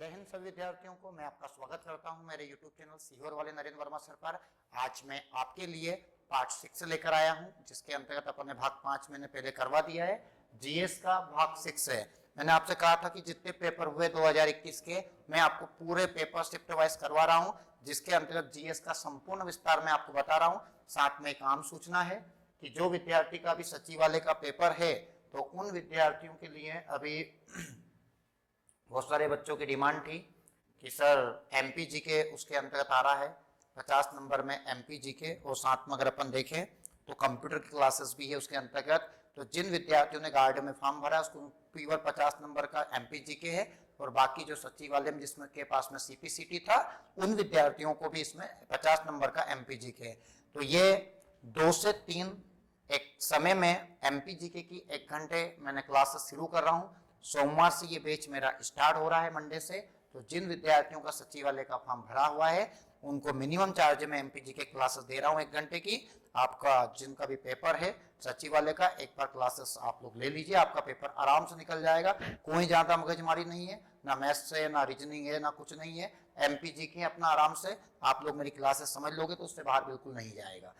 जय हिंद सभी विद्यार्थियों को। मैं आपका स्वागत करता हूं मेरे YouTube चैनल सीहोर वाले नरेंद्र वर्मा सर पर। आज मैं आपके लिए पार्ट 6 लेकर आया हूं, जिसके अंतर्गत अपन ने भाग 5 मैंने पहले करवा दिया है। जीएस का भाग 6 है। मैंने आपसे कहा था कि जितने पेपर हुए 2021 के, मैं आपको पूरे पेपर शिफ्ट वाइज करवा रहा हूं, जिसके अंतर्गत जीएस का संपूर्ण विस्तार मैं आपको बता रहा हूं। साथ में एक आम सूचना है कि जो विद्यार्थी का भी सचिवालय का पेपर है, तो उन विद्यार्थियों के लिए अभी बहुत सारे बच्चों की डिमांड थी कि सर एमपीजी के उसके अंतर्गत आ रहा है 50 नंबर में एमपीजी के, और साथ में अगर अपन देखें तो कंप्यूटर की क्लासेस भी है उसके अंतर्गत। तो जिन विद्यार्थियों ने गार्ड में फॉर्म भरा उसको पीवर 50 नंबर का एमपीजी के है, और बाकी जो सचिवालय में जिसमें के पास में सीपीसीटी था, उन विद्यार्थियों को भी इसमें 50 नंबर का एमपीजी के है। तो ये 2 से 3 एक समय में एमपीजीके की 1 घंटे मैंने क्लासेस शुरू कर रहा हूँ। सोमवार से ये बैच मेरा स्टार्ट हो रहा है, मंडे से। तो जिन विद्यार्थियों का सचिवालय का फॉर्म भरा हुआ है उनको मिनिमम चार्ज में एमपीजीके क्लासेस दे रहा हूँ 1 घंटे की। आपका जिनका भी पेपर है सचिवालय का, एक बार क्लासेस आप लोग ले लीजिए, आपका पेपर आराम से निकल जाएगा। कोई ज्यादा मगजमारी नहीं है, ना मैथ्स है ना रीजनिंग है ना कुछ नहीं है। एमपीजीके अपना आराम से आप लोग मेरी क्लासेस समझ लोगे तो उससे बाहर बिल्कुल नहीं जाएगा।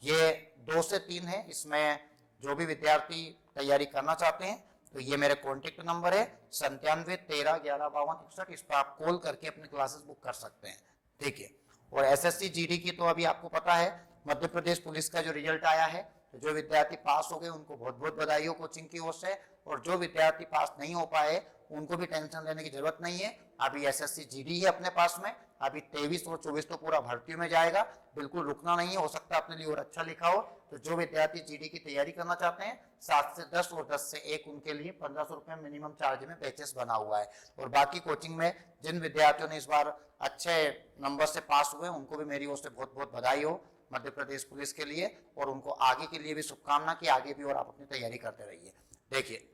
ये 2 से 3 है। इसमें जो भी विद्यार्थी तैयारी करना चाहते हैं तो ये मेरे कॉन्टेक्ट नंबर है 9713115261। इस पर आप कॉल करके अपनी क्लासेस बुक कर सकते हैं, ठीक है। और एसएससी जीडी की तो अभी आपको पता है मध्य प्रदेश पुलिस का जो रिजल्ट आया है, तो जो विद्यार्थी पास हो गए उनको बहुत बहुत बधाई हो कोचिंग की ओर से, और जो विद्यार्थी पास नहीं हो पाए उनको भी टेंशन लेने की जरूरत नहीं है। अभी एसएससी जीडी है अपने पास में, अभी 23 और 24 तो पूरा भर्तियों में जाएगा, बिल्कुल रुकना नहीं है। हो सकता है अपने लिए और अच्छा लिखा हो। तो जो विद्यार्थी जीडी की तैयारी करना चाहते हैं 7 से 10 और 10 से 1, उनके लिए 1500 रुपए मिनिमम चार्ज में बैचेस बना हुआ है। और बाकी कोचिंग में जिन विद्यार्थियों ने इस बार अच्छे नंबर से पास हुए उनको भी मेरी ओर से बहुत बहुत बधाई हो मध्य प्रदेश पुलिस के लिए, और उनको आगे के लिए भी शुभकामना कि आगे भी और आप अपनी तैयारी करते रहिए। देखिए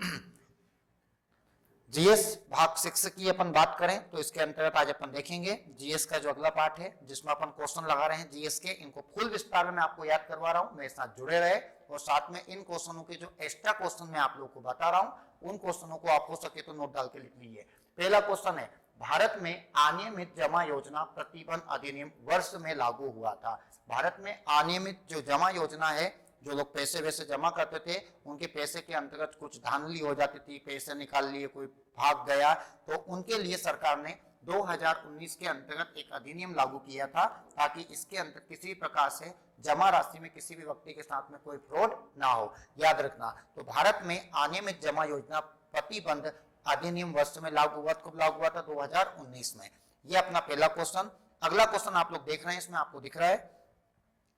जीएस भाग 6 की अपन बात करें तो इसके अंतर्गत आज अपन देखेंगे जीएस का जो अगला पार्ट है, जिसमें अपन क्वेश्चन लगा रहे हैं जीएस के। इनको फुल विस्तार में मैं आपको याद करवा रहा हूं, मेरे साथ जुड़े रहे। और साथ में इन क्वेश्चनों के जो एक्स्ट्रा क्वेश्चन मैं आप लोगों को बता रहा हूं, उन क्वेश्चनों को आप हो सके तो नोट डाल के लिख लीजिए। पहला क्वेश्चन है, भारत में अनियमित जमा योजना प्रतिबंध अधिनियम वर्ष में लागू हुआ था। भारत में अनियमित जो जमा योजना है, जो लोग पैसे वैसे जमा करते थे, उनके पैसे के अंतर्गत कुछ धांधली हो जाती थी, पैसे निकाल लिए, कोई भाग गया, तो उनके लिए सरकार ने 2019 के अंतर्गत एक अधिनियम लागू किया था, ताकि इसके अंतर्गत किसी प्रकार से जमा राशि में किसी भी व्यक्ति के साथ में कोई फ्रॉड ना हो। याद रखना, तो भारत में अनियमित जमा योजना प्रतिबंध अधिनियम वर्ष में लागू हुआ। कब लागू हुआ था? 2019 में। यह अपना पहला क्वेश्चन। अगला क्वेश्चन आप लोग देख रहे हैं, इसमें आपको दिख रहा है,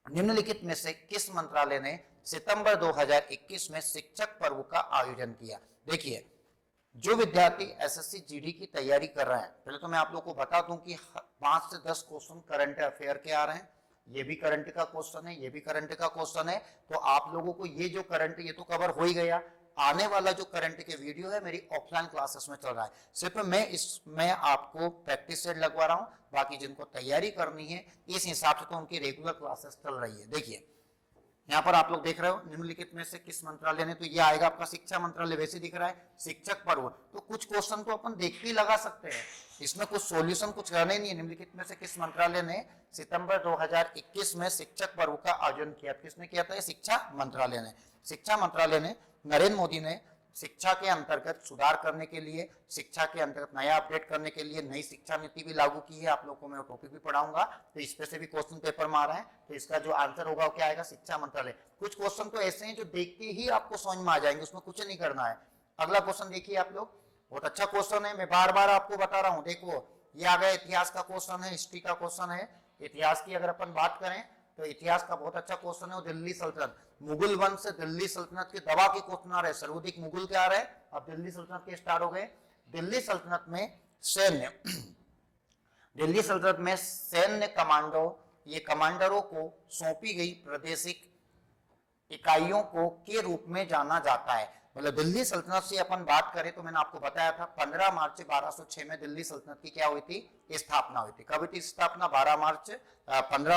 निम्नलिखित में से किस मंत्रालय ने सितंबर 2021 में शिक्षक पर्व का आयोजन किया? देखिए, जो विद्यार्थी एसएससी जीडी की तैयारी कर रहे हैं, पहले तो मैं आप लोगों को बता दूं कि 5 से 10 क्वेश्चन करंट अफेयर के आ रहे हैं। ये भी करंट का क्वेश्चन है, ये भी करंट का क्वेश्चन है। तो आप लोगों को ये जो करंट, ये तो कवर हो ही गया। आने वाला जो करंट के वीडियो है मेरी ऑफलाइन क्लासेस में चल रहा है, सिर्फ मैं इसमें आपको प्रैक्टिस सेट लगवा रहा हूं। बाकी जिनको तैयारी करनी है इस हिसाब से तो उनकी रेगुलर क्लासेस चल रही है। देखिए यहाँ पर आप लोग देख रहे हो, निम्नलिखित में से किस मंत्रालय ने, तो ये आएगा आपका शिक्षा मंत्रालय। वैसे दिख रहा है शिक्षक पर्व, तो कुछ क्वेश्चन तो अपन देख के लगा सकते हैं, इसमें कुछ सॉल्यूशन कुछ करने नहीं है। निम्नलिखित में से किस मंत्रालय ने सितंबर 2021 में शिक्षक पर्व का आयोजन किया? किसने किया था? शिक्षा मंत्रालय ने। शिक्षा मंत्रालय ने, नरेंद्र मोदी ने शिक्षा के अंतर्गत सुधार करने के लिए, शिक्षा के अंतर्गत नया अपडेट करने के लिए नई शिक्षा नीति भी लागू की है। आप लोगों को मैं टॉपिक भी पढ़ाऊंगा, तो इस पे से भी क्वेश्चन पेपर में आ रहा है। तो इसका जो आंसर होगा क्या आएगा? शिक्षा मंत्रालय। कुछ क्वेश्चन तो ऐसे हैं जो देख के ही आपको समझ में आ जाएंगे, उसमें कुछ नहीं करना है। अगला क्वेश्चन देखिए आप लोग, बहुत अच्छा क्वेश्चन है, मैं बार बार आपको बता रहा हूँ। देखो ये आ गया, इतिहास का क्वेश्चन है, हिस्ट्री का क्वेश्चन है। इतिहास की अगर अपन बात करें तो इतिहास का बहुत अच्छा क्वेश्चन है, दिल्ली सल्तनत, मुगल वंश से दिल्ली सल्तनत के दबा के क्वेश्चन आ रहे। सर्वाधिक मुगल क्या आ रहे, अब दिल्ली सल्तनत के स्टार्ट हो गए। दिल्ली सल्तनत में सैन्य दिल्ली सल्तनत में सैन्य कमांडो, ये कमांडरों को सौंपी गई प्रादेशिक इकाइयों को के रूप में जाना जाता है। मतलब दिल्ली सल्तनत से अपन बात करें तो मैंने आपको बताया था 15 मार्च 1206 में दिल्ली सल्तनत की क्या हुई थी? स्थापना हुई थी। कब हुई थी स्थापना? 15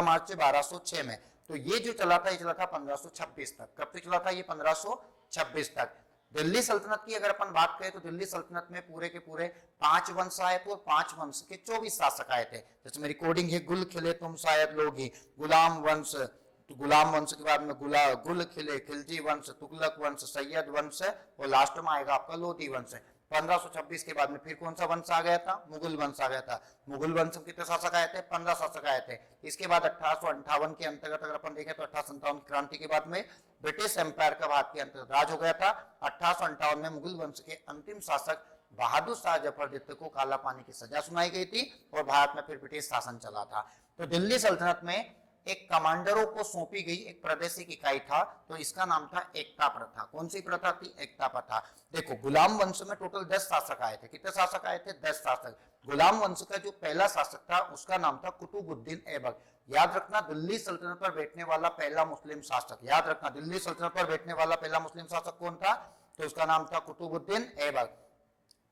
मार्च 1206 में। तो ये जो चला था, ये चला था 1526 तक। कब तक चला था ये? 1526 तक। दिल्ली सल्तनत की अगर अपन बात करें तो दिल्ली सल्तनत में पूरे के पूरे 5 वंश आए थे और 5 वंश के 24 शासक आए थे। जैसे मेरी कोडिंग है, गुल खिले तुम शायद लोग ही, गुलाम वंश, तो गुलाम वंश के बाद में गुल खिले, खिलजी वंश, तुगलक वंश, सैयद वंश और लास्ट में आएगा आपका लोधी वंश। 1526 के बाद में फिर कौन सा वंश आ गया था? मुगल वंश आ गया था। मुगल वंश में कितने शासक आए थे? 15 शासक आए थे। इसके बाद 1858 के अंतर्गत अगर अपन देखें तो 1857 क्रांति के बाद में ब्रिटिश एम्पायर का भारत के अंतर्गत राज हो गया था। 1858 में मुगल वंश के अंतिम शासक बहादुर शाह जफर द्वितीय को काला पानी की सजा सुनाई गई थी और भारत में फिर ब्रिटिश शासन चला था। तो दिल्ली सल्तनत में एक कमांडरों को सौंपी गई एक प्रादेशिक इकाई था, तो इसका नाम था एकता प्रथा। कौन सी प्रथा थी? एकता प्रथा। देखो, गुलाम वंश में टोटल 10 शासक आए थे। कितने शासक आए थे? 10 शासक। गुलाम वंश का जो पहला शासक था उसका नाम था कुतुबुद्दीन ऐबक। याद रखना, दिल्ली सल्तनत पर बैठने वाला पहला मुस्लिम शासक, याद रखना दिल्ली सल्तनत पर बैठने वाला पहला मुस्लिम शासक कौन था? तो उसका नाम था कुतुबुद्दीन ऐबक।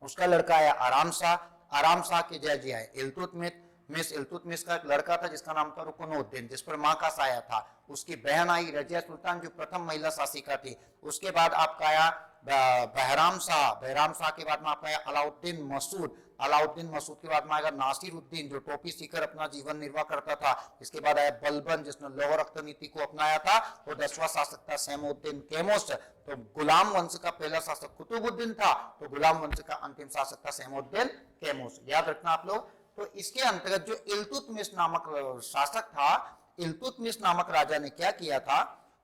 उसका लड़का आया आराम शाह। आराम शाह के जय आए इल्तुतमिश। इल्तुतमिश का एक लड़का था जिसका नाम था रुकनुद्दीन, जिस पर मां का साया था। उसकी बहन आई रजिया सुल्तान, जो प्रथम महिला शासिका थी। उसके बाद आपका आया बहराम शाह। बहराम शाह के बाद में आपका आया अलाउद्दीन मसूद। अलाउद्दीन मसूद के बाद में आएगा नासिरुद्दीन, जो टोपी सीकर अपना जीवन निर्वाह करता था। इसके बाद आया बलबन, जिसने लौह रक्त नीति को अपनाया था। और 10वां शासक था सैमुद्दीन कैमोस। तो गुलाम वंश का पहला शासक कुतुबुद्दीन था, तो गुलाम वंश का अंतिम शासक था सैमुद्दीन कैमोस। याद रखना आप लोग। तो इसके अंतर्गत जो इल्तुतमिश नामक शासक था, इल्तुतमिश नामक राजा ने क्या किया था?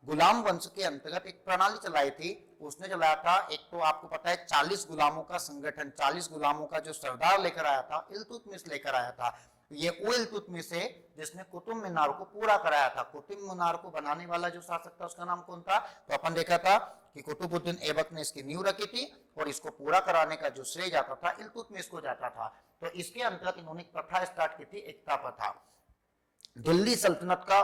गुलाम वंश के अंतर्गत एक प्रणाली चलाई थी। उसने चलाया था, एक तो आपको पता है 40 गुलामों का संगठन, 40 गुलामों का जो सरदार लेकर आया था, इल्तुतमिश लेकर आया था। ये वो इल्तुतमिश है जिसने कुतुब मीनार को पूरा कराया था। कुतुब मीनार को बनाने वाला जो शासक था उसका नाम कौन था? तो अपन देखा था कि कुतुबुद्दीन ऐबक ने इसकी नींव रखी थी और इसको पूरा कराने का जो श्रेय जाता था इल्तुतमिश को जाता था। तो इसके अंतर्गत इन्होंने एक प्रथा स्टार्ट की थी, एकता प्रथा। दिल्ली सल्तनत का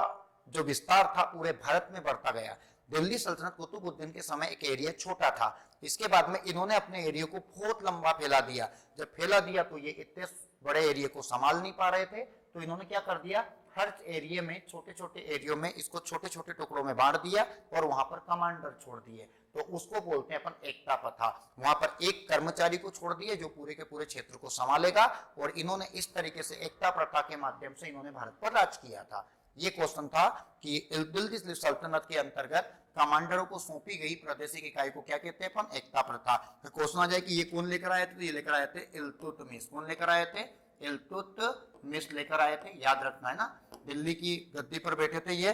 जो विस्तार था पूरे भारत में बढ़ता गया। दिल्ली सल्तनत कुतुबुद्दीन के समय एक एरिया छोटा था। इसके बाद में इन्होंने अपने एरिया को बहुत लंबा फैला दिया। जब फैला दिया तो ये इतने बड़े एरिया को संभाल नहीं पा रहे थे, तो इन्होंने क्या कर दिया? हर एरिया में छोटे छोटे एरियो में इसको छोटे छोटे टुकड़ों में बांट दिया और वहां पर कमांडर छोड़ दिए। तो उसको बोलते हैं अपन एकता प्रथा। वहां पर एक कर्मचारी को छोड़ दिए जो पूरे के पूरे क्षेत्र को संभालेगा, और इन्होंने इस तरीके से एकता प्रथा के माध्यम से इन्होंने भारत पर राज किया था। ये क्वेश्चन था कि दिल्ली सल्तनत के अंतर्गत कमांडरों को सौंपी गई प्रादेशिक इकाई को क्या कहते हैं अपन? एकता प्रथा। तो क्वेश्चन आ जाए कि ये कौन लेकर आए थे? तो ये लेकर आए थे इल्तुतमिश। कौन लेकर आए थे? इल्तुतमिश लेकर आए थे। याद रखना है ना, दिल्ली की गद्दी पर बैठे थे ये,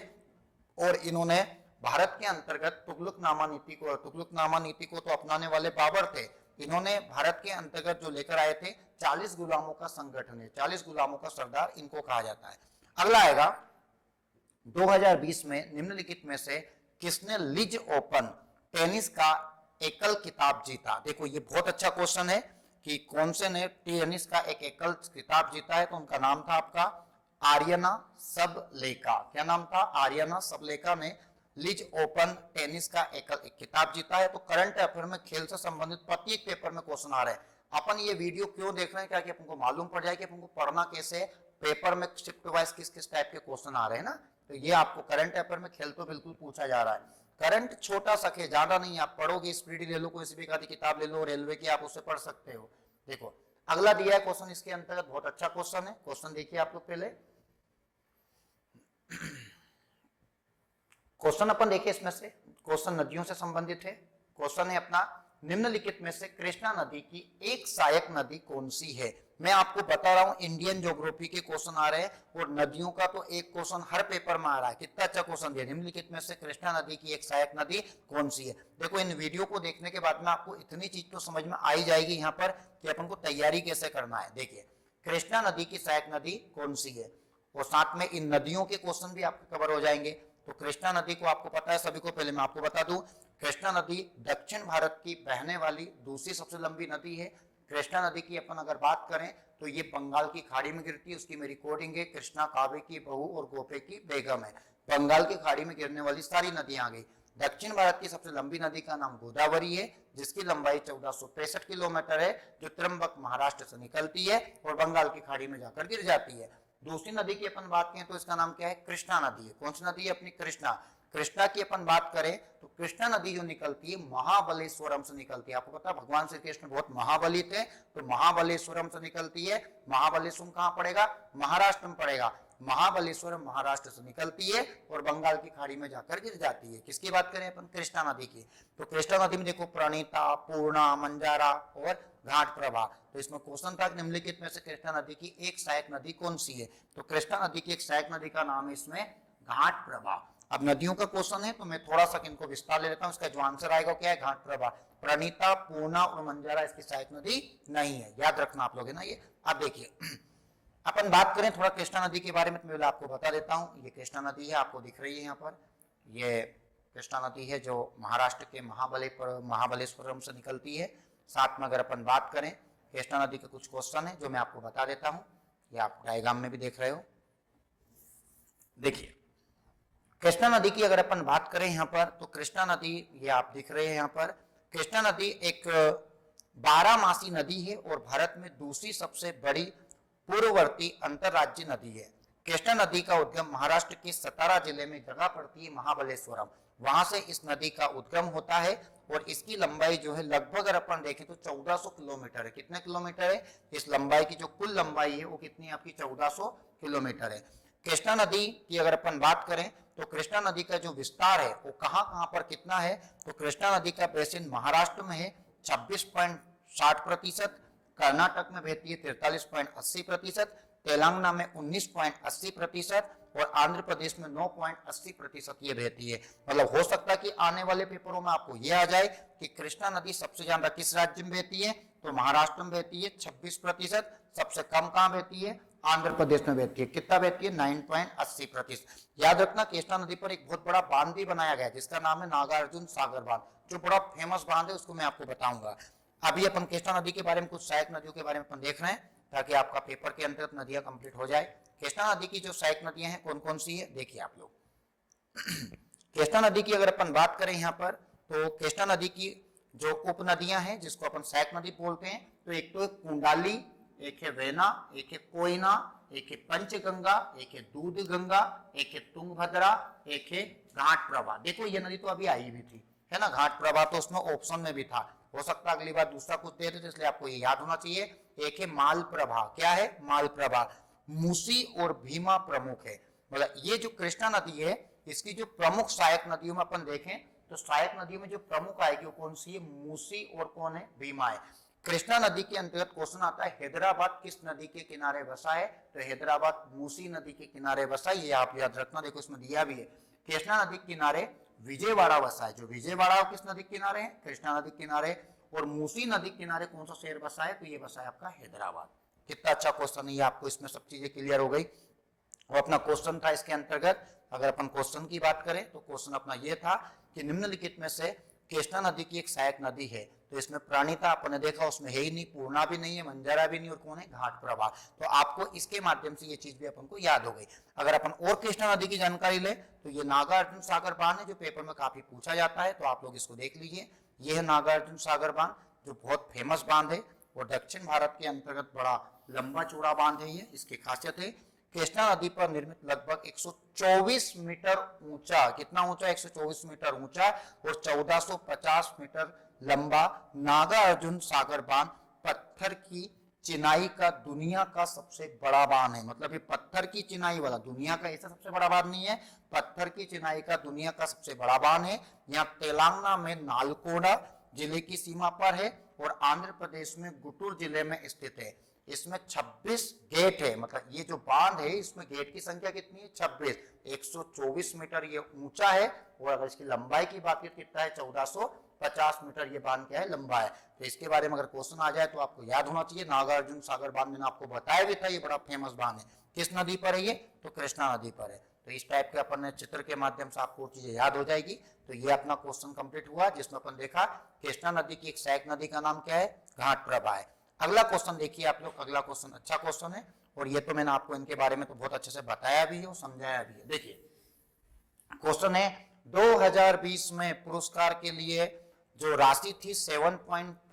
और इन्होंने भारत के अंतर्गत तुगलकनामा नीति को तो अपनाने वाले बाबर थे। इन्होंने भारत के अंतर्गत जो लेकर आए थे 40 गुलामों का संगठन है, 40 गुलामों का सरदार इनको कहा जाता है। अगला आएगा 2020 में निम्नलिखित में से किसने लिज ओपन टेनिस का एकल खिताब जीता? देखो, ये बहुत अच्छा क्वेश्चन है कि कौन से ने टेनिस का एक एकल खिताब जीता है। तो उनका नाम था आपका आर्यना सबलेका। क्या नाम था? आर्यना सबलेका ने लिज ओपन टेनिस का एकल खिताब जीता है। तो करंट अफेयर में खेल से संबंधित प्रत्येक पेपर में क्वेश्चन आ रहे हैं। अपन ये वीडियो क्यों देख रहे हैं? क्या कि अपन को मालूम पड़ जाए कि अपन को पढ़ना कैसे, पेपर में शिफ्ट वाइज किस किस टाइप के क्वेश्चन आ रहे हैं ना। तो ये आपको करंट अफेयर में खेल तो बिल्कुल पूछा जा रहा है। करंट छोटा सा है, ज्यादा नहीं। आप पढ़ोगे, स्पीडी ले लो, कोई सी भी किताब ले लो रेलवे की, आप उससे पढ़ सकते हो। देखो, अगला दिया है क्वेश्चन इसके अंतर्गत, बहुत अच्छा क्वेश्चन है। क्वेश्चन देखिए आप लोग पहले। क्वेश्चन अपन देखिए, इसमें से क्वेश्चन नदियों से संबंधित है। क्वेश्चन है अपना, निम्नलिखित में से कृष्णा नदी की एक सहायक नदी कौन सी है? मैं आपको बता रहा हूं, इंडियन ज्योग्राफी के क्वेश्चन आ रहे हैं और नदियों का तो एक क्वेश्चन हर पेपर में आ रहा है। कितना अच्छा क्वेश्चन दिया। निम्नलिखित में से कृष्णा नदी की एक सहायक नदी कौन सी है? देखो, इन वीडियो को देखने के बाद में आपको इतनी चीज तो समझ में आ ही जाएगी यहाँ पर कि अपन को तैयारी कैसे करना है। देखिए, कृष्णा नदी की सहायक नदी कौन सी है, और साथ में इन नदियों के क्वेश्चन भी आपके कवर हो जाएंगे। तो कृष्णा नदी को आपको पता है सभी को, पहले मैं आपको बता दूं, कृष्णा नदी दक्षिण भारत की बहने वाली दूसरी सबसे लंबी नदी है। कृष्णा नदी की अपन अगर बात करें तो ये बंगाल की खाड़ी में गिरती है। उसकी मेरी कोडिंग है, कृष्णा कावे की बहू और गोपे की बेगम है। बंगाल की खाड़ी में गिरने वाली सारी नदियां आ गई। दक्षिण भारत की सबसे लंबी नदी का नाम गोदावरी है, जिसकी लंबाई 1465 किलोमीटर है, जो त्र्यंबक महाराष्ट्र से निकलती है और बंगाल की खाड़ी में जाकर गिर जाती है। दूसरी नदी की अपन बात करें तो इसका नाम क्या है? कृष्णा नदी है। कौन सी नदी है अपनी? कृष्णा। कृष्णा की अपन बात करें तो कृष्णा नदी जो निकलती है महाबलेश्वरम से निकलती है। आपको पता है भगवान श्री कृष्ण बहुत महाबली थे, तो महाबलेश्वरम से निकलती है। महाबलेश्वरम कहाँ पड़ेगा? महाराष्ट्र में पड़ेगा। महाबलेश्वरम महाराष्ट्र से निकलती है और बंगाल की खाड़ी में जाकर गिर जाती है। किसकी बात करें अपन? कृष्णा नदी की। तो कृष्णा नदी में देखो प्रणीता, पूर्णा, मंजारा और घाट प्रभा। तो इसमें क्वेश्चन था निम्नलिखित में से कृष्णा नदी की एक सहायक नदी कौन सी है? तो कृष्णा नदी की एक सहायक नदी का नाम है इसमें घाट प्रभा। अब नदियों का क्वेश्चन है तो मैं थोड़ा सा इनको विस्तार ले लेता हूँ। इसका जो आंसर आएगा क्या है? घाट प्रभा। प्रणीता, पूर्णा और मंजारा इसकी सहायक नदी नहीं है, याद रखना आप लोग है ना ये। अब देखिए अपन बात करें थोड़ा कृष्णा नदी के बारे में, तो मैं आपको बता देता हूँ। ये कृष्णा नदी है, आपको दिख रही है यहाँ पर। ये कृष्णा नदी है जो महाराष्ट्र के महाबलेश्वरम से निकलती है। साथ में अगर अपन बात करें कृष्णा नदी के कुछ क्वेश्चन है जो मैं आपको बता देता हूँ। ये आप डायग्राम में भी देख रहे हो। देखिए कृष्णा नदी की अगर अपन बात करें यहाँ पर, तो कृष्णा नदी ये आप दिख रहे हैं यहाँ पर। कृष्णा नदी एक 12 मासी नदी है और भारत में दूसरी सबसे बड़ी पूर्ववर्ती अंतरराज्यीय नदी है। कृष्णा नदी का उद्गम महाराष्ट्र के सतारा जिले में जगह पड़ती है महाबलेश्वरम, वहां से इस नदी का उद्गम होता है। और इसकी लंबाई जो है लगभग अगर अपन देखें तो 1400 किलोमीटर है। कितने किलोमीटर है? इस लंबाई की जो कुल लंबाई है वो कितनी है आपकी? 1400 किलोमीटर है। कृष्णा नदी की अगर अपन बात करें तो कृष्णा नदी का जो विस्तार है वो कहां पर कितना है? तो कृष्णा नदी का बेसिन महाराष्ट्र में है 26.60%, कर्नाटक में बहती है 43.80%, तेलंगाना में 19.80% और आंध्र प्रदेश में 9.80% ये बहती है। मतलब हो सकता है कि आने वाले पेपरों में आपको ये आ जाए कि कृष्णा नदी सबसे ज्यादा किस राज्य में बहती है? तो महाराष्ट्र में बहती है 26%। सबसे कम कहां बहती है? आंध्र प्रदेश में बहती है। कितना बहती है? 9.80%। याद रखना कृष्णा नदी पर एक बहुत बड़ा बांध भी बनाया गया है जिसका नाम है नागार्जुन सागर बांध, जो बड़ा फेमस बांध है, उसको मैं आपको बताऊंगा। अभी अपन कृष्णा नदी के बारे में कुछ सहायक नदियों के बारे में अपन देख रहे हैं ताकि आपका पेपर के अंतर्गत नदियां कंप्लीट हो जाए। कृष्णा नदी की जो सहायक नदियां हैं कौन कौन सी है देखिए आप लोग। कृष्णा नदी की अगर अपन बात करें यहाँ पर, तो कृष्णा नदी की जो उप नदियां हैं जिसको अपन सहायक नदी बोलते हैं, तो एक तो कुंडाली, एक है वेना, एक है कोयना, एक है पंचगंगा, एक है दूध गंगा, एक है तुंगभद्रा, एक है घाट प्रभा। देखो ये नदी तो अभी आई भी थी है ना, घाट प्रभा तो उसमें ऑप्शन में भी था, हो सकता है अगली बार दूसरा कुछ दे देते, इसलिए आपको ये याद होना चाहिए। एक है माल प्रभा। क्या है? माल प्रभा। मूसी और भीमा प्रमुख है। मतलब ये जो कृष्णा नदी है इसकी जो प्रमुख सहायक नदियों में अपन देखें तो सहायक नदियों में जो प्रमुख आएगी वो कौन सी है? मूसी और कौन है? भीमा है। कृष्णा नदी के अंतर्गत क्वेश्चन आता है हैदराबाद किस नदी के किनारे बसा है? तो हैदराबाद मूसी नदी के किनारे बसा है, ये आप याद रखना। देखो इसमें दिया भी है कृष्णा नदी के किनारे विजयवाड़ा बसा है। जो विजयवाड़ा किस नदी के किनारे है? कृष्णा नदी के किनारे। और मूसी नदी के किनारे कौन सा शहर बसा है? तो ये बसा है आपका हैदराबाद। कितना अच्छा क्वेश्चन है, आपको इसमें सब चीजें क्लियर हो गई। और अपना क्वेश्चन था इसके अंतर्गत, अगर अपन क्वेश्चन की बात करें तो क्वेश्चन अपना ये था कि निम्नलिखित में से कृष्णा नदी की एक सहायक नदी है, तो इसमें प्राणिता अपने देखा उसमें है ही नहीं, पूर्णा भी नहीं है, मंजारा भी नहीं, और कौन है? घाट प्रभा। तो आपको इसके माध्यम से ये चीज भी अपन को याद हो गई। अगर अपन और कृष्णा नदी की जानकारी ले तो ये नागार्जुन सागर बांध है जो पेपर में काफी पूछा जाता है, तो आप लोग इसको देख लीजिए। ये है नागार्जुन सागर बांध जो बहुत फेमस बांध है और दक्षिण भारत के अंतर्गत बड़ा लंबा चौड़ा बांध है। ये इसकी खासियत है कृष्णा नदी पर निर्मित लगभग 124 मीटर ऊंचा, कितना ऊंचा? 124 मीटर ऊंचा और 1450 मीटर लंबा नागार्जुन सागर बांध पत्थर की चिनाई का दुनिया का सबसे बड़ा बांध है। मतलब ये पत्थर की चिनाई वाला, दुनिया का ऐसा सबसे बड़ा बांध नहीं है, पत्थर की चिनाई का दुनिया का सबसे बड़ा बांध है। यहाँ तेलंगाना में नालकोड़ा जिले की सीमा पर है और आंध्र प्रदेश में गुंटूर जिले में स्थित है। इसमें 26 गेट है। मतलब ये जो बांध है इसमें गेट की संख्या कितनी है? 26। 124 मीटर ये ऊंचा है और अगर इसकी लंबाई की बात करें कितना है? 1450 मीटर ये बांध क्या है? लंबा है। तो इसके बारे में अगर क्वेश्चन आ जाए तो आपको याद होना चाहिए। नागार्जुन सागर बांध मैंने आपको बताया भी था, ये बड़ा फेमस बांध है। किस नदी पर है ये? तो कृष्णा नदी पर है। तो इस टाइप के अपन चित्र के माध्यम से आपको चीजें याद हो जाएगी। तो ये अपना क्वेश्चन कंप्लीट हुआ जिसमें अपन देखा कृष्णा नदी की एक सहायक नदी का नाम क्या है? घाट प्रभा है। अगला क्वेश्चन देखिए आप लोग। अगला क्वेश्चन अच्छा क्वेश्चन है और ये तो मैंने आपको इनके बारे में तो बहुत अच्छे से बताया भी है और समझाया भी है। देखिए क्वेश्चन है 2020 में पुरस्कार के लिए जो राशि थी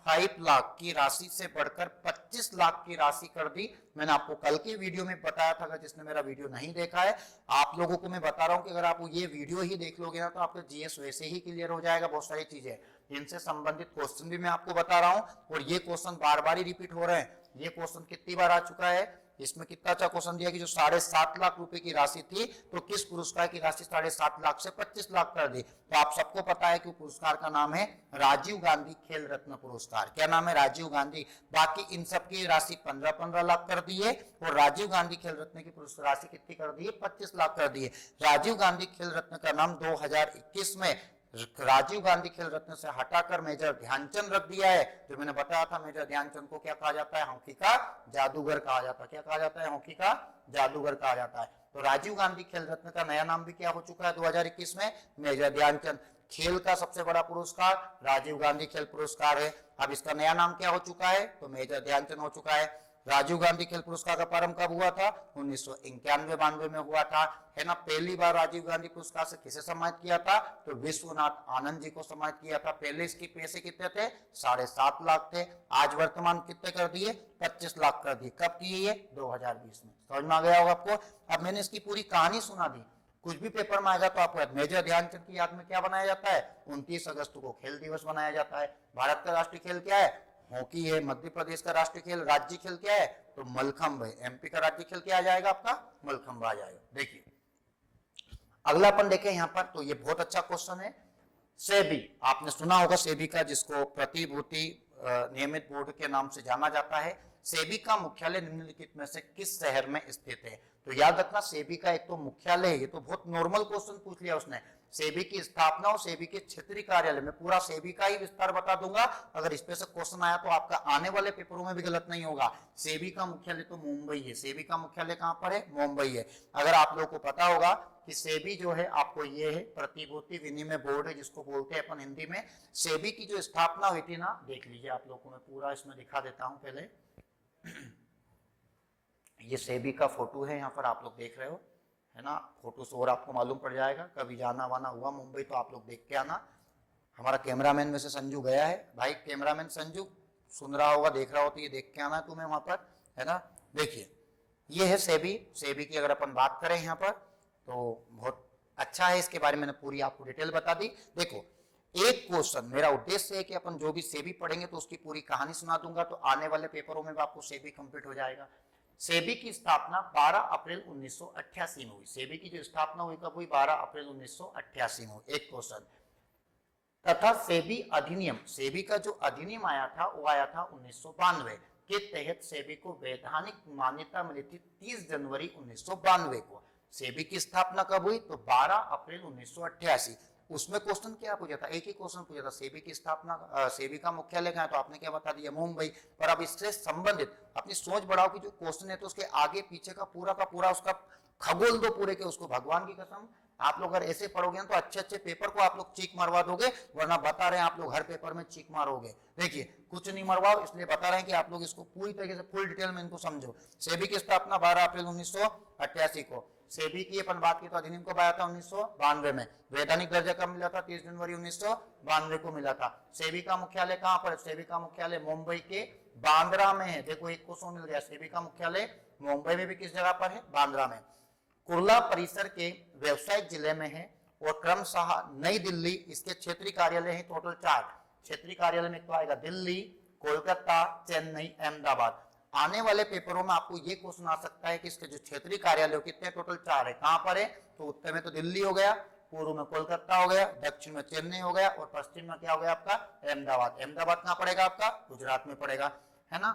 1.5 लाख की राशि से बढ़कर 25 लाख की राशि कर दी। मैंने आपको कल के वीडियो में बताया था, अगर जिसने मेरा वीडियो नहीं देखा है, आप लोगों को मैं बता रहा हूं कि अगर आप ये वीडियो ही देख लोगे ना तो आपका जीएस वैसे ही क्लियर हो जाएगा। बहुत सारी चीजें इनसे संबंधित क्वेश्चन भी मैं आपको बता रहा हूं, और ये क्वेश्चन बार बार ही रिपीट हो रहे हैं। ये क्वेश्चन कितनी बार आ चुका है, इसमें कितना अच्छा क्वेश्चन दिया कि जो 7.5 लाख रुपए की राशि थी तो किस पुरस्कार की राशि 7.5 लाख से 25 लाख कर दी। तो आप सबको पता है कि पुरस्कार का नाम है राजीव गांधी खेल रत्न पुरस्कार। क्या नाम है? राजीव गांधी। बाकी इन सब की राशि 15-15 लाख कर दी है, और राजीव गांधी खेल रत्न की पुरस्कार राशि कितनी कर दी है? 25 लाख कर दी है। राजीव गांधी खेल रत्न का नाम 2021 में राजीव गांधी खेल रत्न से हटाकर मेजर ध्यानचंद रख दिया है। जो मैंने बताया था, मेजर ध्यानचंद को क्या कहा जाता है? हॉकी का जादूगर कहा जाता है। क्या कहा जाता है? हॉकी का जादूगर कहा जाता है। तो राजीव गांधी खेल रत्न का नया नाम भी क्या हो चुका है 2021 में? मेजर ध्यानचंद। खेल का सबसे बड़ा पुरस्कार राजीव गांधी खेल पुरस्कार है। अब इसका नया नाम क्या हो चुका है? तो मेजर ध्यानचंद हो चुका है। राजीव गांधी खेल पुरस्कार का प्रारंभ कब हुआ था? 1991-92 में हुआ था, है ना। पहली बार राजीव गांधी पुरस्कार से किसे सम्मानित किया था? तो विश्वनाथ आनंद जी को सम्मानित किया था। पहले इसके पैसे कितने थे? 7.5 लाख थे। आज वर्तमान कितने कर दिए? 25 लाख कर दिए। कब किए ये? 2020 में। समझ में आ गया होगा आपको। अब मैंने इसकी पूरी कहानी सुना दी। कुछ भी पेपर में आएगा तो आपको मेजर ध्यानचंद की याद में क्या बनाया जाता है? 29 अगस्त को खेल दिवस मनाया जाता है। भारत का राष्ट्रीय खेल क्या है? हॉकी है। मध्य प्रदेश का राष्ट्रीय खेल राज्य खेल क्या है? तो मलखंभ है। एमपी का राज्य खेल क्या आ जाएगा आपका? मलखंभ आ जाएगा। देखिए अगला अपन देखें यहाँ पर, तो ये बहुत अच्छा क्वेश्चन है। सेबी, आपने सुना होगा सेबी का, जिसको प्रतिभूति नियमित बोर्ड के नाम से जाना जाता है। सेबी का मुख्यालय निम्नलिखित में से किस शहर में स्थित है? तो याद रखना, सेबी का एक तो मुख्यालय है। ये तो बहुत नॉर्मल क्वेश्चन पूछ लिया उसने। सेबी की स्थापना और सेबी के क्षेत्रीय कार्यालय में पूरा सेबी का ही विस्तार बता दूंगा। अगर इस पे से क्वेश्चन आया तो आपका आने वाले पेपरों में भी गलत नहीं होगा। सेबी का मुख्यालय तो मुंबई है। सेबी का मुख्यालय कहां पर है? मुंबई है। अगर आप लोगों को पता होगा कि सेबी जो है आपको ये है प्रतिभूति विनिमय बोर्ड है, जिसको बोलते हैं अपन हिंदी में। सेबी की जो स्थापना हुई थी ना, देख लीजिए आप लोगों को मैं पूरा इसमें दिखा देता हूं पहले। ये सेबी का फोटो है, यहाँ पर आप लोग देख रहे हो, है ना। फोटो से और आपको मालूम पड़ जाएगा। कभी जाना वाना हुआ मुंबई तो आप लोग देख के आना। हमारा कैमरामैन में से संजू गया है। भाई कैमरामैन संजू सुन रहा होगा, देख रहा हो तो ये देख के आना है तुम्हें वहां पर, है ना। देखिए ये है सेबी। सेबी की अगर अपन बात करें यहाँ पर तो बहुत अच्छा है। इसके बारे में मैंने पूरी आपको डिटेल बता दी। देखो एक क्वेश्चन, मेरा उद्देश्य है कि अपन जो भी सेबी पढ़ेंगे तो उसकी पूरी कहानी सुना दूंगा, तो आने वाले पेपरों में भी आपको सेबी कंप्लीट हो जाएगा। सेबी की स्थापना 12 अप्रैल 1988 में हुई। सेबी की जो स्थापना हुई कब हुई? 12 अप्रैल 1988 में हुई। एक क्वेश्चन। तथा सेबी अधिनियम, सेबी का जो अधिनियम आया था वो आया था 1992 के तहत सेबी को वैधानिक मान्यता मिली थी 30 जनवरी 1992 को। सेबी की स्थापना कब हुई? तो 12 अप्रैल 1988। उसमें क्वेश्चन क्या पूछा था? एक ही क्वेश्चन पूछा था, सेबी की स्थापना, सेबी का मुख्यालय कहाँ है? तो आपने क्या बता दिया? मुंबई। पर अब इससे संबंधित अपनी सोच बढ़ाओ कि जो क्वेश्चन है तो उसके आगे पीछे का पूरा उसका खगोल दो पूरे के। उसको भगवान की कसम आप लोग अगर ऐसे पढ़ोगे तो अच्छे अच्छे पेपर को आप लोग चीक मरवा दोगे, वरना बता रहे हैं आप लोग हर पेपर में चीक मारोगे। देखिए कुछ नहीं मरवाओ, इसलिए बता रहे हैं कि आप लोग इसको पूरी तरीके से फुल डिटेल में इनको समझो। सेबी की स्थापना 12 अप्रैल 1988 को। सेबी की अपन बात की तो अधिनियम कब आया था? 1992 में। वैधानिक दर्जा कब मिला था? 30 जनवरी 1992 को मिला था। सेबी का मुख्यालय कहां पर? सेबी का मुख्यालय मुंबई के बांद्रा में है। देखो एक क्वेश्चन मिल गया। सेबी का मुख्यालय मुंबई में भी किस जगह पर है? बांद्रा में। कुर्ला परिसर के व्यवसायिक जिले में है और क्रमशः नई दिल्ली इसके क्षेत्रीय कार्यालय है। टोटल 4 क्षेत्रीय कार्यालय में तो आएगा दिल्ली, कोलकाता, चेन्नई, अहमदाबाद। आने वाले पेपरों में आपको ये क्वेश्चन आ सकता है कि इसके जो क्षेत्रीय कार्यालय कितने? टोटल 4 है। कहां पर है? तो उत्तर में तो दिल्ली हो गया, पूर्व में कोलकाता हो गया, दक्षिण में चेन्नई हो गया और पश्चिम में क्या हो गया आपका? अहमदाबाद। अहमदाबाद कहां पड़ेगा आपका? गुजरात में पड़ेगा, है ना।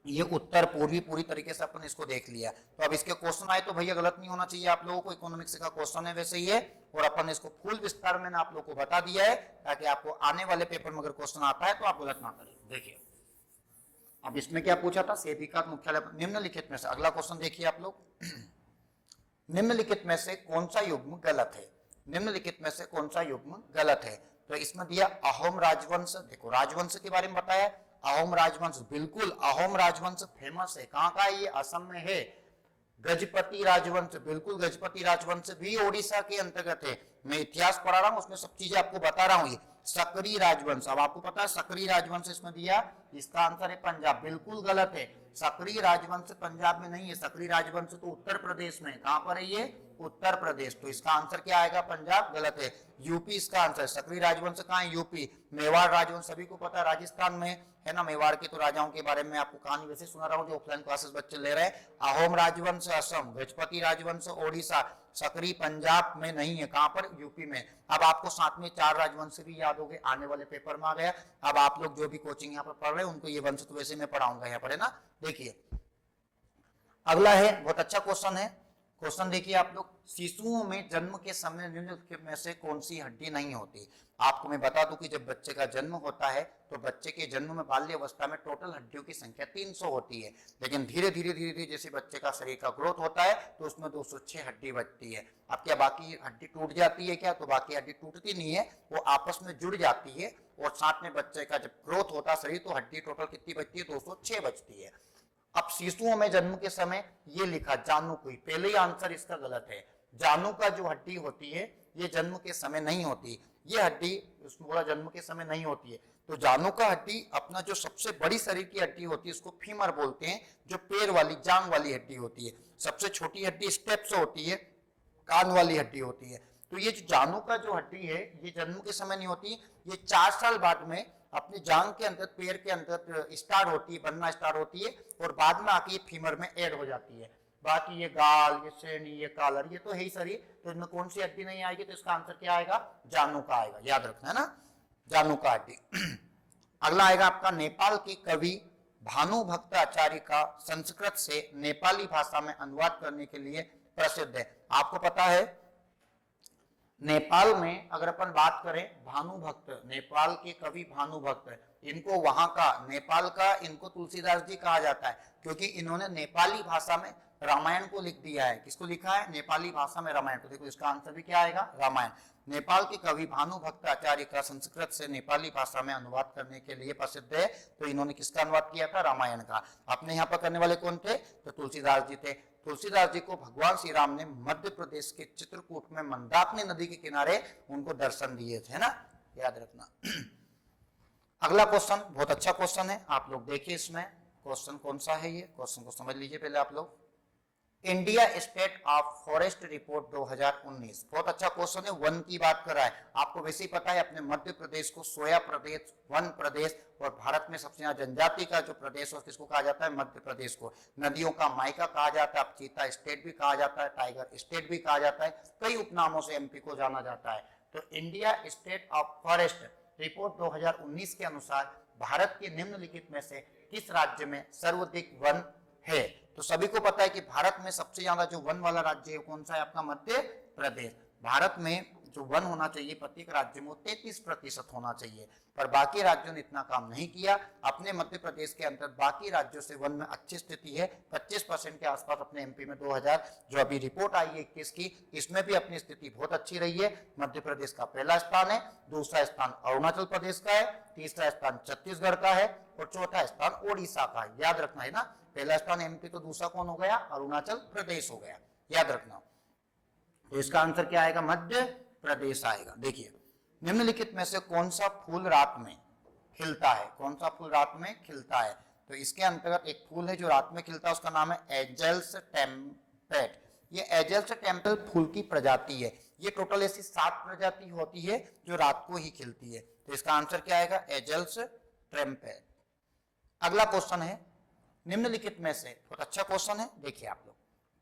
ये उत्तर पूर्वी पूरी तरीके से अपन इसको देख लिया। तो अब इसके क्वेश्चन आए तो भैया गलत नहीं होना चाहिए आप लोगों को। इकोनॉमिक्स का क्वेश्चन है वैसे ही है, और अपन इसको फुल विस्तार में आप लोगों को बता दिया है ताकि आपको आने वाले पेपर में अगर क्वेश्चन आता है तो आप गलत ना करें। देखिए अब इसमें क्या पूछा था? सेबी का मुख्यालय निम्नलिखित में से, अगला क्वेश्चन देखिए आप लोग। निम्नलिखित में से कौन सा युग्म गलत है? निम्नलिखित में से कौन सा युग्म गलत है? तो इसमें दिया अहोम राजवंश। देखो राजवंश के बारे में बताया, अहोम राजवंश, बिल्कुल अहोम राजवंश फेमस है। कहां का है ये? असम में है। गजपति राजवंश, बिल्कुल गजपति राजवंश भी ओडिशा के अंतर्गत है। मैं इतिहास पढ़ा रहा हूँ, उसमें सब चीजें आपको बता रहा हूँ। ये सकरी राजवंश, अब आपको पता है सकरी राजवंश इसमें दिया, इसका आंसर है पंजाब। बिल्कुल गलत है, सकरी राजवंश पंजाब में नहीं है, सकरी राजवंश तो उत्तर प्रदेश में। कहां पर है ये? उत्तर प्रदेश। तो इसका आंसर क्या आएगा? पंजाब। गलत है, यूपी इसका आंसर। सकरी राजवंश कहाँ है? यूपी। मेवाड़ राजवंश सभी को पता है राजस्थान में है ना। मेवाड़ के तो राजाओं के बारे में आपको कहानी वैसे सुना रहा हूँ जो ऑफलाइन क्लासेस बच्चे ले रहे हैं। अहोम राजवंश असम, गजपति राजवंश ओडिशा, सकरी पंजाब में नहीं है। कहां पर? यूपी में। अब आपको साथ में 4 राजवंश भी याद हो गए, आने वाले पेपर में आ गया। अब आप लोग जो भी कोचिंग यहाँ पर पढ़ रहे हैं उनको ये वंश तो वैसे मैं पढ़ाऊंगा यहाँ पर, है ना। देखिए अगला है, बहुत अच्छा क्वेश्चन है। क्वेश्चन देखिए आप लोग, शिशुओं में जन्म के समय निम्नलिखित में से कौन सी हड्डी नहीं होती? आपको मैं बता दूं कि जब बच्चे का जन्म होता है तो बच्चे के जन्म में बाल्य अवस्था में टोटल हड्डियों की संख्या 300 होती है, लेकिन धीरे धीरे जैसे बच्चे का शरीर का ग्रोथ होता है तो उसमें 206 हड्डी बचती है। अब क्या बाकी हड्डी टूट जाती है क्या? तो बाकी हड्डी टूटती नहीं है, वो आपस में जुड़ जाती है और साथ में बच्चे का जब ग्रोथ होता है शरीर तो हड्डी टोटल कितनी बचती है? 206 बचती है। अब शिशुओं में जन्म के समय ये लिखा जानू कोई, पहले ही आंसर इसका गलत है। जानू का जो हड्डी होती है ये जन्म के समय नहीं होती, ये हड्डी उसमें बोला जन्म के समय नहीं होती है। तो जानू का हड्डी अपना जो सबसे बड़ी शरीर की हड्डी होती है उसको फीमर बोलते हैं, जो पैर वाली जांग वाली हड्डी होती है। सबसे छोटी हड्डी स्टेप्स होती है, कान वाली हड्डी होती है। तो ये जो जानू का जो हड्डी है ये जन्म के समय नहीं होती, ये 4 साल बाद में अपनी जांग के अंदर, पैर के अंदर स्टार्ट होती है, बनना स्टार्ट होती है और बाद में आके ये फीमर में ऐड हो जाती है। बाकी ये गाल, ये श्रेणी, ये कॉलर, ये तो है ही शरीर, तो इनमें कौन सी हड्डी नहीं आएगी? तो इसका आंसर क्या आएगा? जानू का आएगा, याद रखना है ना, जानू का हड्डी। अगला आएगा आपका, नेपाल के कवि भानुभक्त आचार्य का संस्कृत से नेपाली भाषा में अनुवाद करने के लिए प्रसिद्ध है। आपको पता है नेपाल में अगर अपन बात करें, भानुभक्त, नेपाल के कवि भानुभक्त, इनको वहां का, नेपाल का इनको तुलसीदास जी कहा जाता है क्योंकि इन्होंने नेपाली भाषा में रामायण को लिख दिया है। किसको लिखा है? नेपाली भाषा में रामायण को। देखो इसका आंसर भी क्या आएगा? रामायण। नेपाल के कवि भानुभक्त आचार्य का संस्कृत से नेपाली भाषा में अनुवाद करने के लिए प्रसिद्ध है। तो इन्होंने किसका अनुवाद किया था? रामायण का। अपने यहाँ पर करने वाले कौन थे? तो तुलसीदास जी थे। तुलसीदास जी को भगवान श्री राम ने मध्य प्रदेश के चित्रकूट में मंदाकिनी नदी के किनारे उनको दर्शन दिए थे ना, याद रखना। अगला क्वेश्चन बहुत अच्छा क्वेश्चन है, आप लोग देखिए इसमें क्वेश्चन कौन सा है। ये क्वेश्चन को समझ लीजिए पहले आप लोग। India state of forest report 2019, बहुत अच्छा क्वेश्चन है, वन की बात कर रहा है। आपको वैसे ही पता है अपने मध्य प्रदेश को सोया प्रदेश, वन प्रदेश, और भारत में सबसे ज्यादा जनजाति का जो प्रदेश है किसको कहा जाता है? मध्य प्रदेश को। नदियों का मायका कहा जाता है, चीता स्टेट भी कहा जाता है, टाइगर स्टेट भी कहा जाता है, कई उपनामों से एमपी को जाना जाता है। तो India state of forest report 2019 के अनुसार भारत के निम्नलिखित में से किस राज्य में सर्वाधिक वन है? तो सभी को पता है कि भारत में सबसे ज्यादा जो वन वाला राज्य है कौन सा है? अपना मध्य प्रदेश। भारत में जो वन होना चाहिए प्रत्येक राज्य में 33% होना चाहिए, पर बाकी राज्यों ने इतना काम नहीं किया। अपने मध्य प्रदेश के अंदर बाकी राज्यों से वन में अच्छी स्थिति है, 25% के आसपास। अपने एमपी में 2000 जो अभी रिपोर्ट आई है 21 की, इसमें भी अपनी स्थिति बहुत अच्छी रही है। मध्य प्रदेश का पहला स्थान है, दूसरा स्थान अरुणाचल प्रदेश का है, तीसरा स्थान छत्तीसगढ़ का है और चौथा स्थान ओडिशा का है। याद रखना है ना, पहला स्थान एमपी तो दूसरा कौन हो गया? अरुणाचल प्रदेश हो गया, याद रखना। तो इसका आंसर क्या आएगा? मध्य प्रदेश आएगा। देखिए निम्नलिखित में से कौन सा फूल रात में खिलता है? कौन सा फूल रात में खिलता है? तो इसके अंतर्गत एक फूल है जो रात में खिलता है, उसका नाम है एंजल्स टेम्पेट। ये एंजल्स टेम्पेट फूल की प्रजाति है। ये टोटल ऐसी 7 प्रजाति होती है जो रात को ही खिलती है। तो इसका आंसर क्या आएगा? एंजल्स टेम्पेट। अगला क्वेश्चन है, निम्नलिखित में से, बहुत अच्छा क्वेश्चन है, देखिए आप लोग।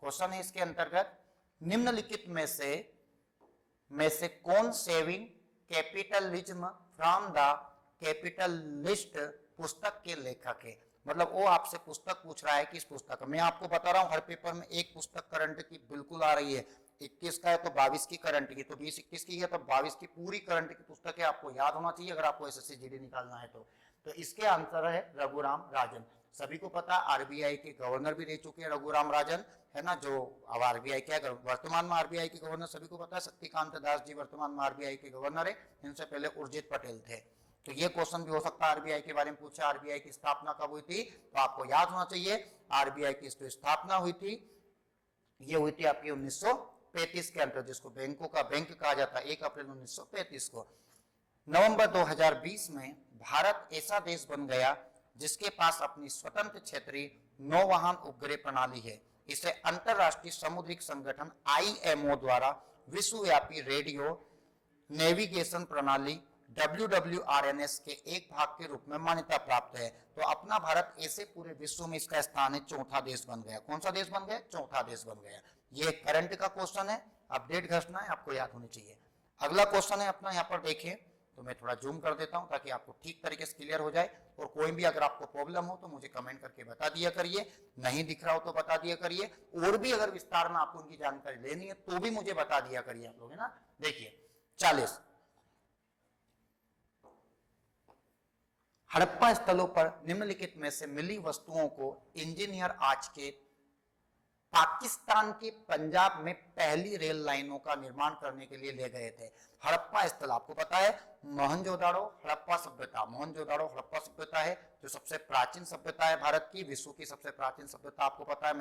क्वेश्चन है इसके अंतर्गत, निम्नलिखित में से कौन saving capitalism from the capitalist पुस्तक के लेखक है? मतलब वो आपसे पुस्तक पूछ रहा है कि इस पुस्तक, मैं आपको बता रहा हूं हर पेपर में एक पुस्तक करंट की बिल्कुल आ रही है। 21 का है तो 22 की करंट की, तो 20-21 की है तो 22 की पूरी करंट की पुस्तक है, आपको याद होना चाहिए अगर आपको एसएससी जीडी निकालना है तो इसके आंसर है रघुराम राजन। सभी को पता आरबीआई के गवर्नर भी रह चुके हैं रघुराम राजन, है ना, जो अब आरबीआई के वर्तमान में आरबीआई के गवर्नर सभी को पता है शक्तिकांत दास जी वर्तमान में आरबीआई के गवर्नर है, इनसे पहले उर्जित पटेल थे। तो ये क्वेश्चन भी हो सकता है आरबीआई के बारे में पूछा, आरबीआई की स्थापना कब हुई थी? तो आपको याद होना चाहिए आरबीआई की स्थापना हुई थी, ये हुई थी आपकी 19 1935 के अंतर्गत, जिसको बैंकों का बैंक कहा जाता है, 1 अप्रैल 1935 को। नवंबर 2020 में भारत ऐसा देश बन गया जिसके पास अपनी स्वतंत्र क्षेत्रीय नौवहन उपग्रह प्रणाली है। इसे अंतरराष्ट्रीय समुद्रिक संगठन IMO द्वारा विश्वव्यापी रेडियो नेविगेशन प्रणाली WWRNS के एक भाग के रूप में मान्यता प्राप्त है। तो अपना भारत ऐसे पूरे विश्व में इसका स्थान है, चौथा देश बन गया। कौन सा देश बन गया? चौथा देश बन गया। ये करंट का क्वेश्चन है, अपडेट घोषणा है, आपको याद होनी चाहिए। अगला क्वेश्चन है अपना, यहाँ पर देखिए, तो मैं थोड़ा जूम कर देता हूं ताकि आपको ठीक तरीके से क्लियर हो जाए। और कोई भी अगर आपको प्रॉब्लम हो तो मुझे कमेंट करके बता दिया करिए, नहीं दिख रहा हो तो बता दिया करिए। और भी अगर विस्तार में आपको उनकी जानकारी लेनी है तो भी मुझे बता दिया करिए आप लोग, है ना। देखिए 40 हड़प्पा स्थलों पर निम्नलिखित में से मिली वस्तुओं को इंजीनियर आज के पाकिस्तान के पंजाब में पहली रेल लाइनों का निर्माण करने के लिए ले गए थे। हड़प्पा स्थल आपको पता है, मोहनजोदाड़ो हड़प्पा सभ्यता, मोहनजोदाड़ो हड़प्पा सभ्यता है जो सबसे प्राचीन सभ्यता है भारत की। विश्व की सबसे प्राचीन सभ्यता आपको पता है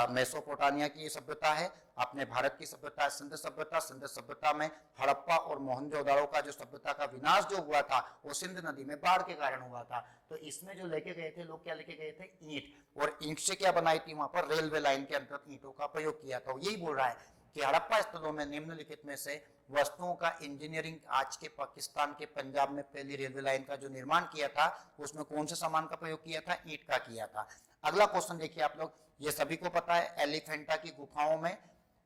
मेसोपोटामिया की सभ्यता है। अपने भारत की सभ्यता है सिंध सभ्यता। सिंध सभ्यता में हड़प्पा और मोहनजोदाड़ो का जो सभ्यता का विनाश जो हुआ था वो सिंध नदी में बाढ़ के कारण हुआ था। तो इसमें जो लेके गए थे लोग, क्या लेके गए थे? ईंट। और ईंट से क्या बनाई थी? वहां पर रेलवे लाइन के अंतर्गत ईंटों का प्रयोग किया था। यही बोल रहा है कि हड़प्पा स्थलों में निम्नलिखित में से वस्तुओं का इंजीनियरिंग आज के पाकिस्तान के पंजाब में पहली रेलवे लाइन का जो निर्माण किया था उसमें कौन से सामान का प्रयोग किया था? ईंट का किया था। अगला क्वेश्चन देखिए आप लोग, ये सभी को पता है, एलिफेंटा की गुफाओं में,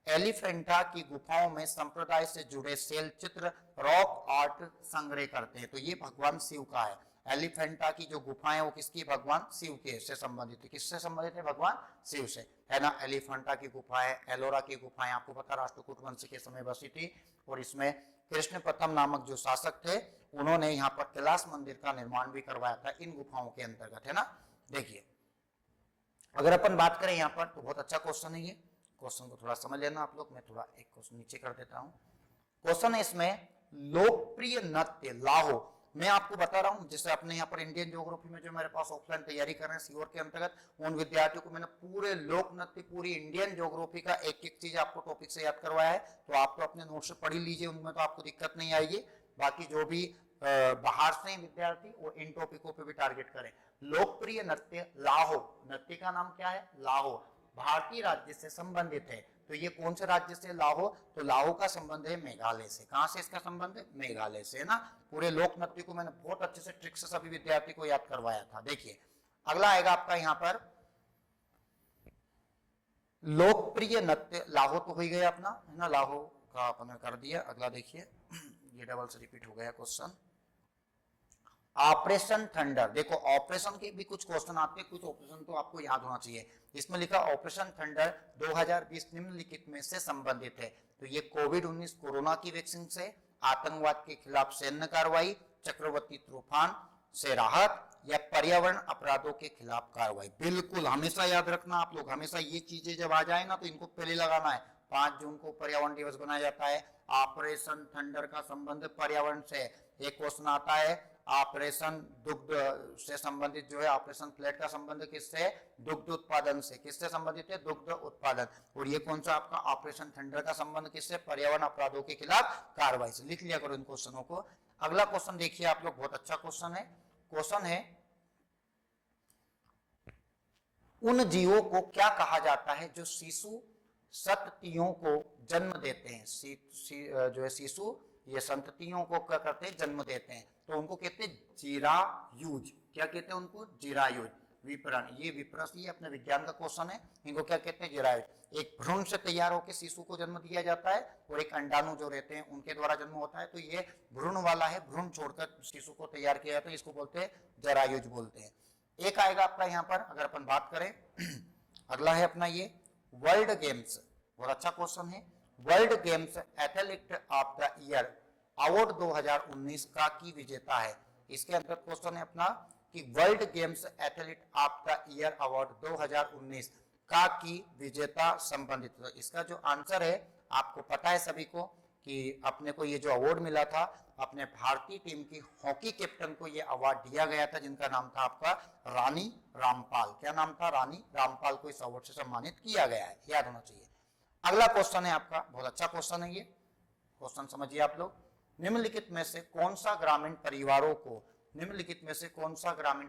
एलिफेंटा की गुफाओं में संप्रदाय से जुड़े शैल चित्र रॉक आर्ट संग्रह करते हैं। तो ये भगवान शिव का है। एलिफेंटा की जो गुफाएं वो किसकी? भगवान शिव के से संबंधित है। किससे संबंधित है? भगवान शिव से, है ना। एलिफेंटा की गुफाएं, एलोरा की गुफाएं आपको पता राष्ट्रकूट वंश के समय बसी थी। और इसमें कृष्ण प्रथम नामक जो शासक थे उन्होंने यहाँ पर कैलाश मंदिर का निर्माण भी करवाया था इन गुफाओं के अंतर्गत, है ना। देखिए अगर अपन बात करें यहाँ पर तो बहुत अच्छा क्वेश्चन है ये, क्वेश्चन को थोड़ा समझ लेना आप लोग। मैं थोड़ा एक क्वेश्चन नीचे कर देता हूँ। क्वेश्चन है इसमें, लोकप्रिय नृत्य लाहो। मैं आपको बता रहा हूं, जैसे अपने यहाँ पर इंडियन ज्योग्राफी में जो मेरे पास ऑफलाइन तैयारी कर रहे हैं सीओर के अंतर्गत, उन विद्यार्थियों को मैंने पूरे लोक नृत्य, पूरी इंडियन ज्योग्राफी का एक एक चीज आपको टॉपिक से याद करवाया है। तो आप तो अपने नोट से पढ़ ही लीजिए, उनमें तो आपको दिक्कत नहीं आएगी। बाकी जो भी बाहर से विद्यार्थी वो इन टॉपिकों पे भी टारगेट करें। लोकप्रिय नृत्य लाहो, नृत्य का नाम क्या है? लाहो, भारतीय राज्य से संबंधित है। तो ये कौन से राज्य से? लाहो। तो लाहो का संबंध है मेघालय से। कहां से इसका संबंध है? मेघालय से, ना। पूरे लोक नृत्य को मैंने बहुत अच्छे से ट्रिक से सभी विद्यार्थी को याद करवाया था। देखिए अगला आएगा आपका यहाँ पर, लोकप्रिय नृत्य लाहो तो हो ही गया अपना, है ना, लाहो का अपन कर दिया। अगला देखिए, ये डबल से रिपीट हो गया क्वेश्चन, ऑपरेशन थंडर। देखो ऑपरेशन के भी कुछ क्वेश्चन आते हैं, कुछ ऑपरेशन तो आपको याद होना चाहिए। इसमें लिखा ऑपरेशन थंडर 2020 निम्नलिखित में से संबंधित है। तो ये कोविड-19 कोरोना की वैक्सीन से, आतंकवाद के खिलाफ सैन्य कार्रवाई, चक्रवाती तूफान से राहत, या पर्यावरण अपराधों के खिलाफ कार्रवाई। बिल्कुल हमेशा याद रखना आप लोग, हमेशा ये चीजें जब आ जाए ना तो इनको पहले लगाना है। 5 जून को पर्यावरण दिवस बनाया जाता है। ऑपरेशन थंडर का संबंध पर्यावरण से। एक क्वेश्चन आता है ऑपरेशन दुग्ध से संबंधित जो है, ऑपरेशन फ्लैट का संबंध किससे? दुग्ध उत्पादन से। किससे संबंधित है? दुग्ध उत्पादन। और ये कौन सा आपका ऑपरेशन थंडर का संबंध किससे? पर्यावरण अपराधों के खिलाफ कार्रवाई से। लिख लिया करो इन क्वेश्चनों को। अगला क्वेश्चन देखिए आप लोग, बहुत अच्छा क्वेश्चन है। क्वेश्चन है, उन जीवों को क्या कहा जाता है जो शिशु संततियों को जन्म देते हैं? जो है शिशु ये संततियों को क्या करते हैं? जन्म देते हैं। तो उनको कहते हैं जीरायुज। क्या कहते हैं उनको? जीरायुज। विपरण, ये विपरण, ये अपने विज्ञान का क्वेश्चन है। इनको क्या कहते हैं? जीरायुज। एक भ्रूण से तैयार होकर शिशु को जन्म दिया जाता है और एक अंडाणु जो रहते हैं उनके द्वारा जन्म होता है। तो ये भ्रूण वाला है, भ्रूण छोड़कर शिशु को तैयार किया जाता है, इसको बोलते हैं जरायुज बोलते हैं। एक आएगा आपका यहाँ पर, अगर अपन बात करें अगला है अपना ये वर्ल्ड गेम्स। बहुत अच्छा क्वेश्चन है। World games athlete of the year award 2019 का की विजेता है। इसके अंतर्गत क्वेश्चन है अपना कि world games athlete of the year award 2019 का की विजेता संबंधित। तो इसका जो आंसर है आपको पता है सभी को कि अपने को ये जो अवार्ड मिला था, अपने भारतीय टीम की हॉकी कैप्टन को ये अवार्ड दिया गया था, जिनका नाम था आपका रानी रामपाल। क्या नाम था? रानी रामपाल को इस अवार्ड से सम्मानित किया गया है, याद होना चाहिए। अगला क्वेश्चन है आपका, बहुत अच्छा क्वेश्चन है ये, क्वेश्चन समझिए आप लोग। निम्नलिखित में से कौन सा ग्रामीण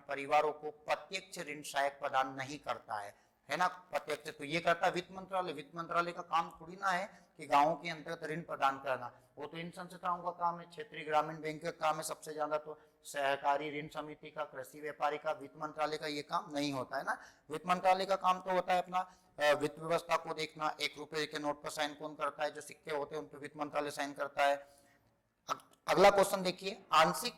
परिवारों को प्रत्यक्ष ऋण सहायता प्रदान नहीं करता है ना। प्रत्यक्ष तो ये करता है वित्त मंत्रालय। वित्त मंत्रालय का काम थोड़ी ना है कि गांवों के अंतर्गत ऋण प्रदान करना, वो तो इन संस्थाओं का काम है, क्षेत्रीय ग्रामीण बैंक का काम है सबसे ज्यादा, तो सहकारी ऋण समिति का, कृषि व्यापारी का, वित्त मंत्रालय का ये काम नहीं होता है ना। वित्त मंत्रालय का काम तो होता है अपना वित्त व्यवस्था को देखना। 1 रुपए के नोट पर साइन कौन करता है, जो सिक्के होते हैं उन पर वित्त मंत्रालय साइन करता है। अगला क्वेश्चन देखिए, आंशिक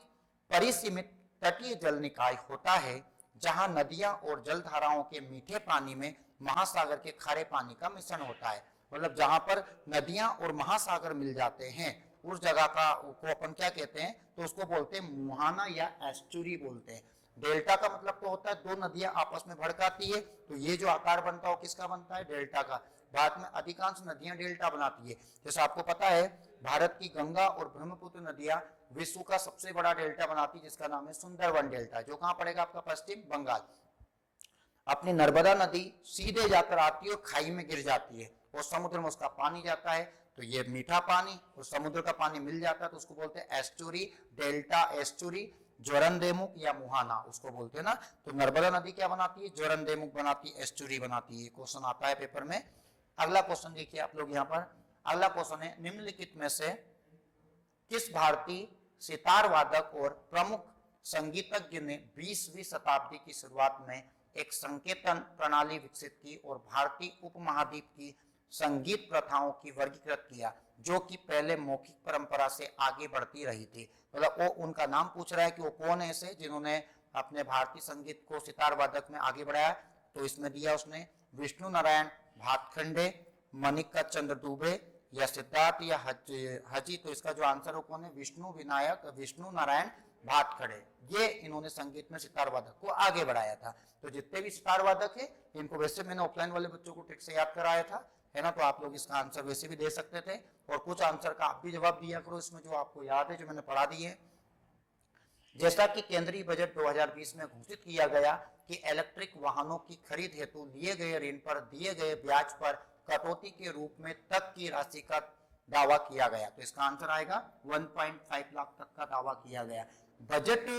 परिसीमित तटीय जल निकाय होता है जहां नदियां और जलधाराओं के मीठे पानी में महासागर के खारे पानी का मिश्रण होता है। मतलब जहां पर नदियां और महासागर मिल जाते हैं उस जगह को अपन क्या कहते हैं, तो उसको बोलते हैं मुहाना या एस्चुरी बोलते हैं। डेल्टा का मतलब तो होता है दो नदियां आपस में भड़काती है, तो ये जो आकार बनता है किसका बनता है, डेल्टा का। भारत में अधिकांश नदियां डेल्टा बनाती है। जैसे आपको पता है भारत की गंगा और ब्रह्मपुत्र नदियां विश्व का सबसे बड़ा डेल्टा बनाती है, जिसका नाम है सुंदरवन डेल्टा, जो कहां पड़ेगा आपका, पश्चिम बंगाल। अपनी नर्मदा नदी सीधे जाकर आती है और खाई में गिर जाती है और समुद्र में उसका पानी जाता है, तो ये मीठा पानी और समुद्र का पानी मिल जाता है, तो उसको बोलते हैं एस्चुरी, डेल्टा एस्चुरी, जोरनदेमुख या मुहाना उसको बोलते हैं ना। तो नर्मदा नदी क्या बनाती है, जोरनदेमुख बनाती है, एस्चुरी बनाती है। क्वेश्चन आता है पेपर में। अगला क्वेश्चन देखिए आप लोग यहाँ पर, अगला क्वेश्चन है, निम्नलिखित में से किस भारतीय सितार वादक और प्रमुख संगीतज्ञ ने 20वीं शताब्दी की शुरुआत में एक संकेतन प्रणाली विकसित की और भारतीय उपमहाद्वीप की संगीत प्रथाओं की वर्गीकृत किया, जो कि पहले मौखिक परंपरा से आगे बढ़ती रही थी। मतलब वो उनका नाम पूछ रहा है कि वो कौन है ऐसे जिन्होंने अपने भारतीय संगीत को सितार वादक में आगे बढ़ाया। तो इसमें दिया उसने विष्णु नारायण भातखंडे, मनिका चंद्र दुबे या सिद्धार्थ या हजी। तो इसका जो आंसर हो कौन है, विष्णु नारायण भातखड़े। ये इन्होंने संगीत में सितार वादक को आगे बढ़ाया था। तो जितने भी सितार वादक है इनको वैसे मैंने ऑफलाइन वाले बच्चों को ट्रिक से याद कराया था, है ना। तो आप लोग इसका आंसर वैसे भी दे सकते थे और कुछ आंसर का आप भी जवाब दिया करो इसमें जो आपको याद है, जो मैंने पढ़ा दी है। जैसा कि केंद्रीय बजट 2020 में घोषित किया गया कि इलेक्ट्रिक वाहनों की खरीद हेतु लिए गए ऋण पर दिए गए ब्याज पर कटौती के रूप में तक की राशि का दावा किया गया। तो इसका आंसर आएगा 1.5 लाख तक का दावा किया गया। बजट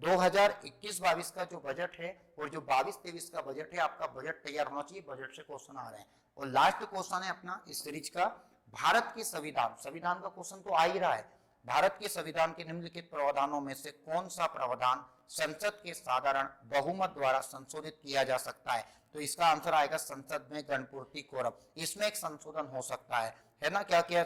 2021-22 का जो बजट है और जो 22-23 का बजट है, आपका बजट तैयार होना चाहिए, बजट से क्वेश्चन आ रहे हैं। और लास्ट क्वेश्चन है अपना इस सीरीज का, भारत के संविधान का क्वेश्चन तो आ ही रहा है। भारत के संविधान के निम्नलिखित प्रावधानों में से कौन सा प्रावधान संसद के साधारण बहुमत द्वारा संशोधित किया जा सकता है। तो इसका आंसर आएगा संसद में गणपूर्ति कोरम। इसमें एक संशोधन हो सकता है ना। क्या किया,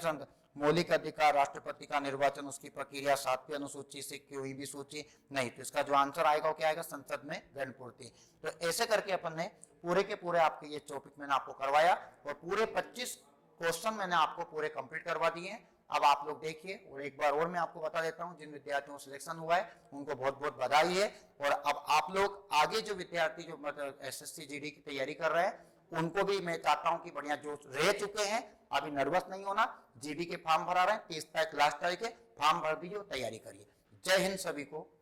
मौलिक अधिकार, राष्ट्रपति का निर्वाचन, उसकी प्रक्रिया, 7वीं अनुसूची से कोई भी सूची नहीं। तो इसका जो आंसर आएगा वो क्या आएगा, संसद में गणपूर्ति। तो ऐसे करके अपन ने पूरे के पूरे आपके ये टॉपिक मैंने आपको करवाया और पूरे 25 क्वेश्चन मैंने आपको पूरे कंप्लीट करवा दिए हैं। अब आप लोग देखिए, और एक बार और मैं आपको बता देता हूं, जिन विद्यार्थियों को सिलेक्शन हुआ है उनको बहुत बहुत बधाई है। और अब आप लोग आगे जो विद्यार्थी जो मतलब एसएससी जीडी की तैयारी कर रहे हैं उनको भी मैं चाहता हूं कि बढ़िया जो रह चुके हैं अभी नर्वस नहीं होना। जीडी के फॉर्म भरा रहे हैं, 30 तारीख लास्ट तारीख है, फॉर्म भर दीजिए, तैयारी करिए। जय हिंद सभी को।